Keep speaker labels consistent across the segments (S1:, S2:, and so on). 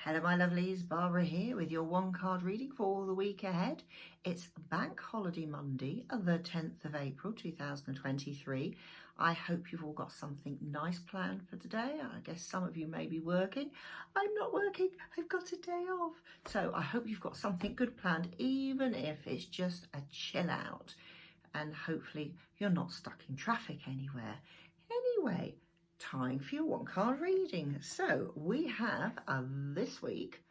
S1: Hello my lovelies, Barbara here with your one card reading for the week ahead. It's Bank Holiday Monday, the 10th of April 2023. I hope you've all got something nice planned for today. I guess some of you may be working. I'm not working, I've got a day off. So I hope you've got something good planned, even if it's just a chill out. And hopefully you're not stuck in traffic anywhere. Anyway, time for your one card reading. So we have this week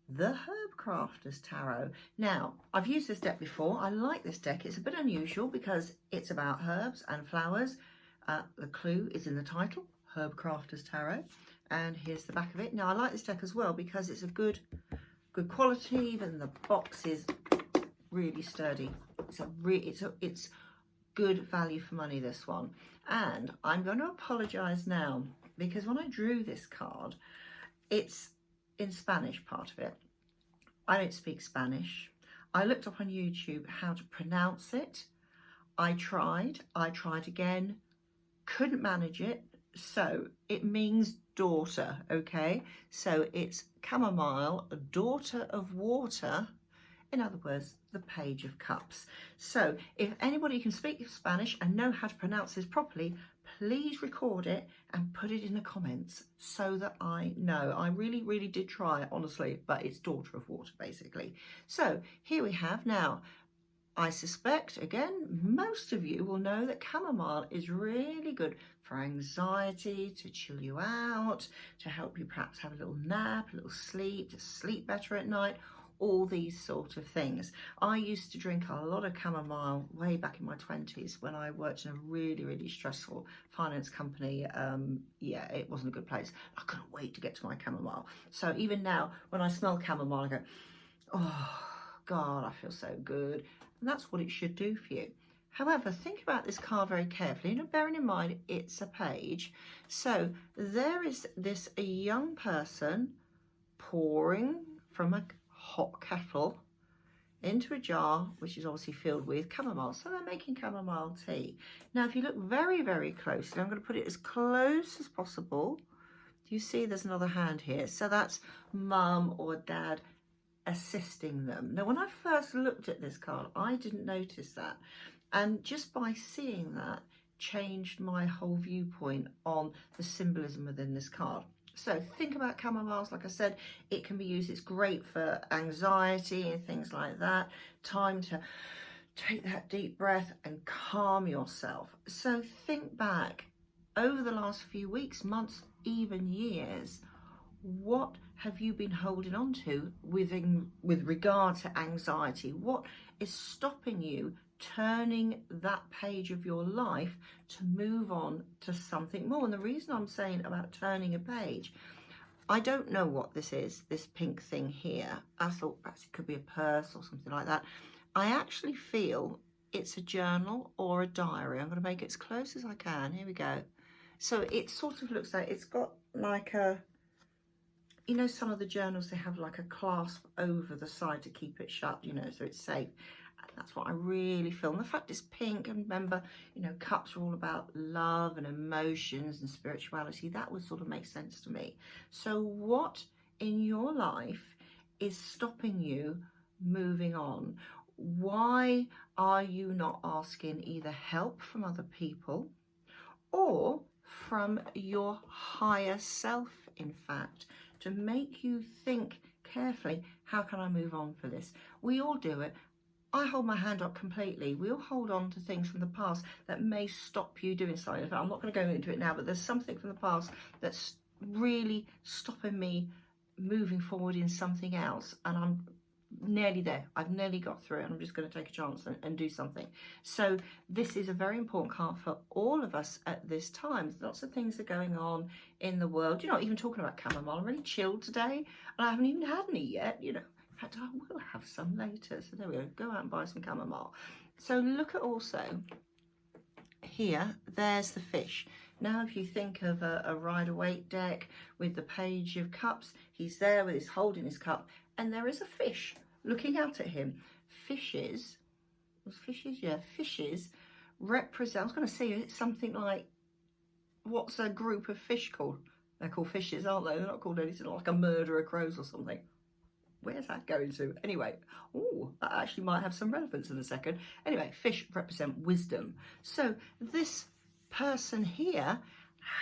S1: the Herb Crafters Tarot. Now, I've used this deck before. I like this deck. It's a bit unusual because it's about herbs and flowers. The clue is in the title, Herb Crafters Tarot. And here's the back of it. Now, I like this deck as well because it's a good quality. Even the box is really sturdy. It's good value for money, this one. And I'm going to apologize now because when I drew this card, it's in Spanish, part of it. I don't speak Spanish. I looked up on YouTube how to pronounce it. I tried again, couldn't manage it. So it means daughter, okay? So it's chamomile, daughter of water. In other words, the Page of Cups. So if anybody can speak Spanish and know how to pronounce this properly, please record it and put it in the comments so that I know. I really did try, honestly, but it's daughter of water, basically. So here we have now. I suspect, again, most of you will know that chamomile is really good for anxiety, to chill you out, to help you perhaps have a little nap, a little sleep, to sleep better at night, all these sort of things. I used to drink a lot of chamomile way back in my 20s when I worked in a really stressful finance company. Yeah, it wasn't a good place. I couldn't wait to get to my chamomile. So even now, when I smell chamomile, I go, oh God, I feel so good. And that's what it should do for you. However, think about this card very carefully, and bearing in mind it's a page. So there is this young person pouring from a hot kettle into a jar, which is obviously filled with chamomile. So they're making chamomile tea. Now, if you look very closely, I'm going to put it as close as possible. Do you see there's another hand here? So that's mum or dad assisting them. Now, when I first looked at this card, I didn't notice that. And just by seeing that, changed my whole viewpoint on the symbolism within this card. So think about chamomiles. Like I said, it can be used. It's great for anxiety and things like that. Time to take that deep breath and calm yourself. So think back over the last few weeks, months, even years. What have you been holding on to with regard to anxiety? What is stopping you turning that page of your life to move on to something more? And the reason I'm saying about turning a page, I don't know what this is, this pink thing here. I thought perhaps it could be a purse or something like that. I actually feel it's a journal or a diary. I'm going to make it as close as I can. Here we go. So it sort of looks like it's got like a, you know, some of the journals, they have like a clasp over the side to keep it shut, you know, so it's safe. That's what I really feel. And the fact it's pink, and remember, you know, cups are all about love and emotions and spirituality. That would sort of make sense to me. So what in your life is stopping you moving on? Why are you not asking either help from other people or from your higher self, in fact, to make you think carefully, how can I move on for this? We all do it. I hold my hand up completely. We all hold on to things from the past that may stop you doing something. I'm not going to go into it now, but there's something from the past that's really stopping me moving forward in something else. And I'm nearly there. I've nearly got through it, and I'm just going to take a chance and do something. So this is a very important card for all of us at this time. Lots of things are going on in the world. You're not even talking about chamomile. I'm really chilled today, and I haven't even had any yet, you know. In fact, I will have some later. So there we go. Go out and buy some chamomile. So look at also here, there's the fish. Now, if you think of a Rider-Waite deck with the Page of Cups, he's there with his holding his cup, and there is a fish looking out at him. Fishes represent, I was going to say something like, what's a group of fish called? They're called fishes, aren't they? They're not called anything like a murderer crows or something. Where's that going to? Anyway, oh, that actually might have some relevance in a second. Anyway, fish represent wisdom. So this person here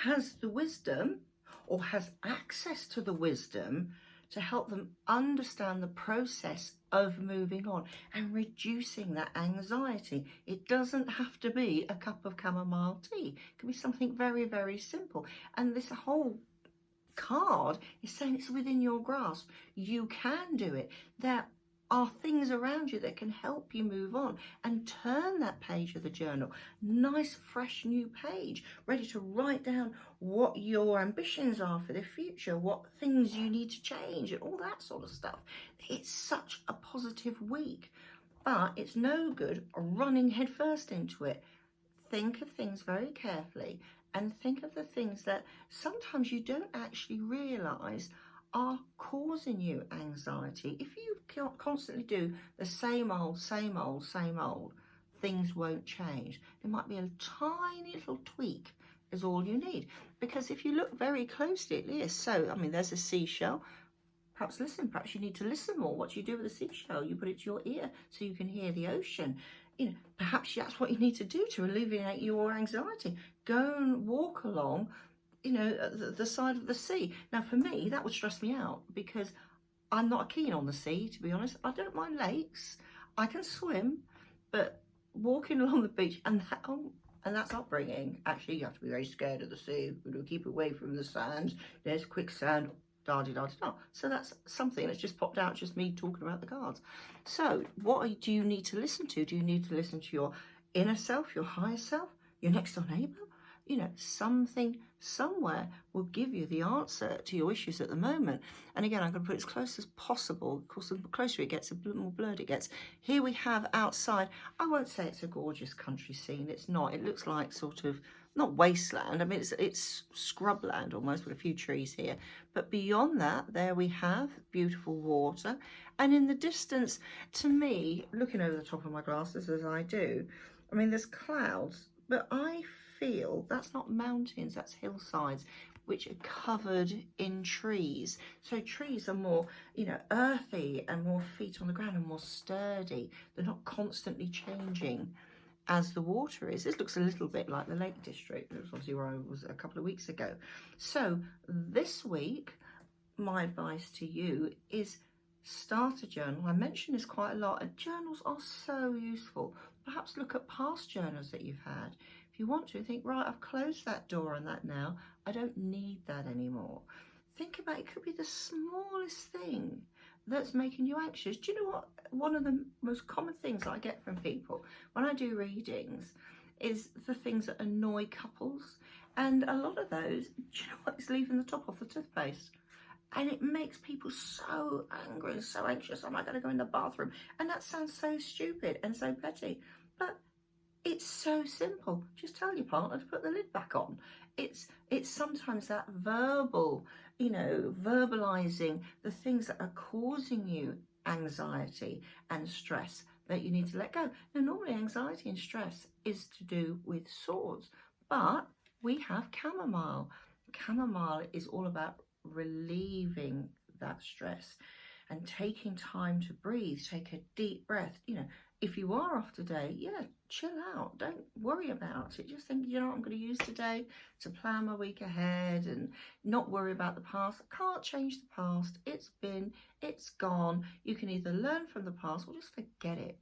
S1: has the wisdom, or has access to the wisdom, to help them understand the process of moving on and reducing that anxiety. It doesn't have to be a cup of chamomile tea. It can be something very, very simple. And this whole card is saying it's within your grasp. You can do it. There are things around you that can help you move on and turn that page of the journal. Nice, fresh, new page, ready to write down what your ambitions are for the future, what things you need to change, and all that sort of stuff. It's such a positive week, but it's no good running headfirst into it. Think of things very carefully, and think of the things that sometimes you don't actually realise are causing you anxiety. If you constantly do the same old, things won't change. There might be a tiny little tweak is all you need. Because if you look very closely at this, so, I mean, there's a seashell. Perhaps you need to listen more. What do you do with a seashell? You put it to your ear so you can hear the ocean. Perhaps that's what you need to do to alleviate your anxiety. Go and walk along, the side of the sea. Now, for me, that would stress me out because I'm not keen on the sea, to be honest. I don't mind lakes. I can swim, but walking along the beach, and that's upbringing. Actually, you have to be very scared of the sea. We'll keep away from the sand. There's quicksand. So that's something that's just popped out, just me talking about the cards. So what do you need to listen to? Do you need to listen to your inner self, your higher self, your next door neighbour? Something somewhere will give you the answer to your issues at the moment. And again, I'm going to put it as close as possible. Of course, the closer it gets, the more blurred it gets. Here we have outside, I won't say it's a gorgeous country scene. It's not. It looks like sort of, not wasteland. I mean, it's scrubland almost, with a few trees here. But beyond that, there we have beautiful water. And in the distance, to me, looking over the top of my glasses as I do, I mean, there's clouds, but I feel that's not mountains, that's hillsides, which are covered in trees. So trees are more, earthy and more feet on the ground and more sturdy. They're not constantly changing as the water is. This looks a little bit like the Lake District. It was obviously where I was a couple of weeks ago. So this week, my advice to you is start a journal. I mention this quite a lot, and journals are so useful. Perhaps look at past journals that you've had. If you want to, think, right, I've closed that door on that now. I don't need that anymore. Think about it. It could be the smallest thing that's making you anxious. Do you know what? One of the most common things I get from people when I do readings is the things that annoy couples. And a lot of those, do you know what? It's leaving the top off the toothpaste. And it makes people so angry and so anxious. Am I going to go in the bathroom? And that sounds so stupid and so petty. But it's so simple. Just tell your partner to put the lid back on. It's sometimes that verbal, verbalizing the things that are causing you anxiety and stress that you need to let go. Now, normally anxiety and stress is to do with swords, but we have chamomile. Chamomile is all about relieving that stress and taking time to breathe. Take a deep breath. If you are off today, chill out. Don't worry about it. Just think, what I'm going to use today to plan my week ahead and not worry about the past. I can't change the past. It's gone. You can either learn from the past or just forget it.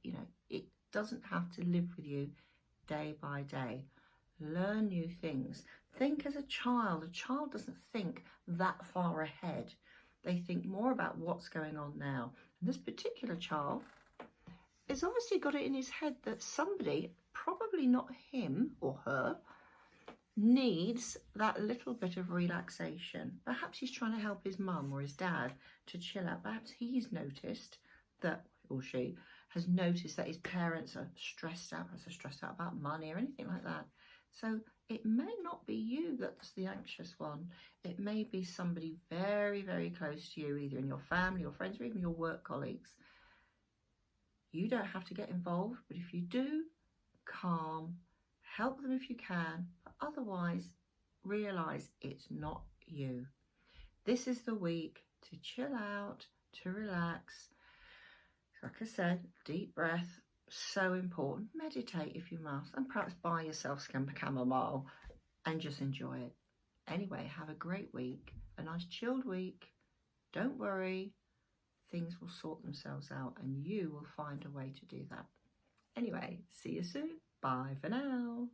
S1: It doesn't have to live with you day by day. Learn new things. Think as a child. A child doesn't think that far ahead. They think more about what's going on now. And this particular child has obviously got it in his head that somebody, probably not him or her, needs that little bit of relaxation. Perhaps he's trying to help his mum or his dad to chill out. Perhaps he's noticed that, or she has noticed that his parents are stressed out, about money or anything like that. So it may not be you that's the anxious one. It may be somebody very, very close to you, either in your family or friends or even your work colleagues. You don't have to get involved, but if you do, calm, help them if you can, but otherwise realise it's not you. This is the week to chill out, to relax. Like I said, deep breath, so important. Meditate if you must, and perhaps buy yourself some chamomile and just enjoy it. Anyway, have a great week, a nice chilled week. Don't worry, things will sort themselves out and you will find a way to do that. Anyway, see you soon. Bye for now.